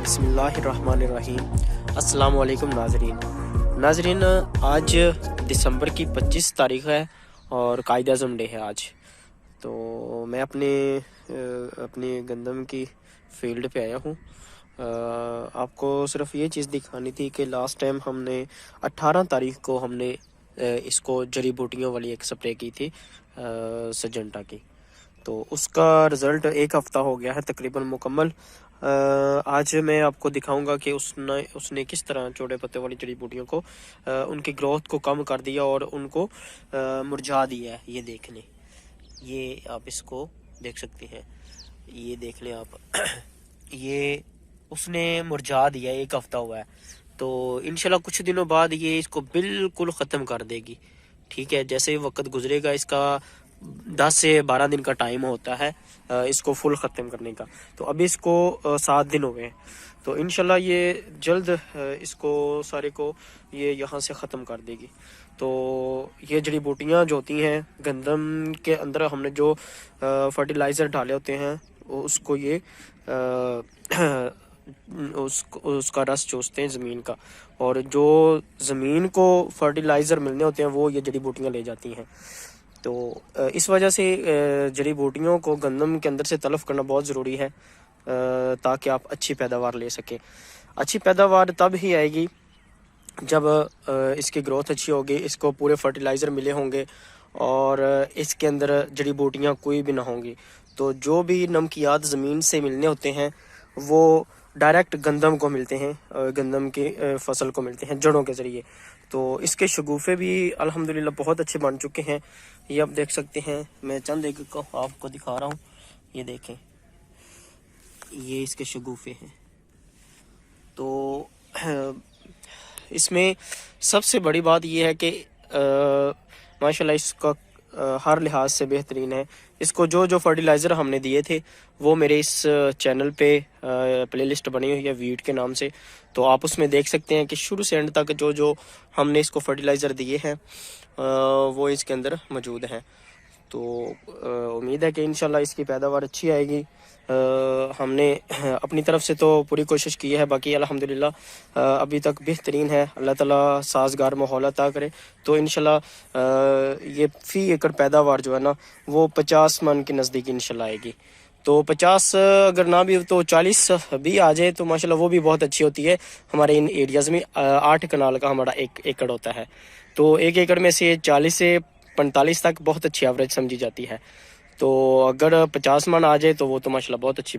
बिस्मिल्लाहिर्रहमानिर्रहीम। अस्सलाम वालेकुम नाजरीन, आज दिसंबर की 25 तारीख़ है और कायद अज़म डे है आज। तो मैं अपनी गंदम की फील्ड पे आया हूँ। आपको सिर्फ ये चीज़ दिखानी थी कि लास्ट टाइम हमने 18 तारीख़ को हमने इसको जड़ी बूटियों वाली एक स्प्रे की थी सजेंटा की। तो उसका रिज़ल्ट एक हफ़्ता हो गया है तकरीबन मुकम्मल। आज मैं आपको दिखाऊंगा कि उसने किस तरह छोटे पत्ते वाली जड़ी बूटियों को उनकी ग्रोथ को कम कर दिया और उनको मुरझा दिया है। ये देख लें, ये आप इसको देख सकते हैं, ये देख लें आप ये उसने मुरझा दिया, एक हफ़्ता हुआ है। तो इंशाल्लाह कुछ दिनों बाद ये इसको बिल्कुल ख़त्म कर देगी। ठीक है, जैसे ही वक्त गुजरेगा, इसका 10 से 12 दिन का टाइम होता है इसको फुल ख़त्म करने का। तो अभी इसको 7 दिन हो गए हैं। तो इंशाल्लाह ये जल्द इसको सारे को ये यहाँ से ख़त्म कर देगी। तो ये जड़ी बूटियाँ जो होती हैं गंदम के अंदर, हमने जो फर्टिलाइज़र डाले होते हैं उसको ये उसका रस चूसते हैं ज़मीन का, और जो ज़मीन को फर्टिलाइज़र मिलने होते हैं वो ये जड़ी बूटियाँ ले जाती हैं। तो इस वजह से जड़ी बूटियों को गंदम के अंदर से तलफ़ करना बहुत ज़रूरी है ताकि आप अच्छी पैदावार ले सकें। अच्छी पैदावार तब ही आएगी जब इसकी ग्रोथ अच्छी होगी, इसको पूरे फर्टिलाइज़र मिले होंगे और इसके अंदर जड़ी बूटियाँ कोई भी ना होंगी। तो जो भी नमकियात ज़मीन से मिलने होते हैं वो डायरेक्ट गंदम को मिलते हैं, गंदम की फसल को मिलते हैं जड़ों के ज़रिए। तो इसके शगुफ़े भी अल्हम्दुलिल्लाह बहुत अच्छे बन चुके हैं। ये आप देख सकते हैं, मैं चंद एक को आपको दिखा रहा हूँ। ये देखें, ये इसके शगुफ़े हैं। तो इसमें सबसे बड़ी बात ये है कि माशाल्लाह इसका हर लिहाज से बेहतरीन है। इसको जो फर्टिलाइज़र हमने दिए थे वो मेरे इस चैनल पे प्लेलिस्ट बनी हुई है वीट के नाम से। तो आप उसमें देख सकते हैं कि शुरू से एंड तक जो हमने इसको फर्टिलाइज़र दिए हैं वो इसके अंदर मौजूद हैं। तो उम्मीद है कि इंशाल्लाह इसकी पैदावार अच्छी आएगी। हमने अपनी तरफ से तो पूरी कोशिश की है, बाकी अल्हम्दुलिल्लाह अभी तक बेहतरीन है। अल्लाह ताला साज़गार माहौल अता करे तो इंशाल्लाह ये फ़ी एकड़ पैदावार जो है ना वो 50 मन के नज़दीक इंशाल्लाह आएगी। तो 50 अगर ना भी तो 40 भी आ जाए तो माशाल्लाह वो भी बहुत अच्छी होती है। हमारे इन एरियाज़ में 8 कनाल का हमारा 1 एकड़ होता है। तो 1 एकड़ में से 40 से 45 तक बहुत अच्छी एवरेज समझी जाती है। तो अगर 50 मन आ जाए तो वो तो माशाल्लाह बहुत अच्छी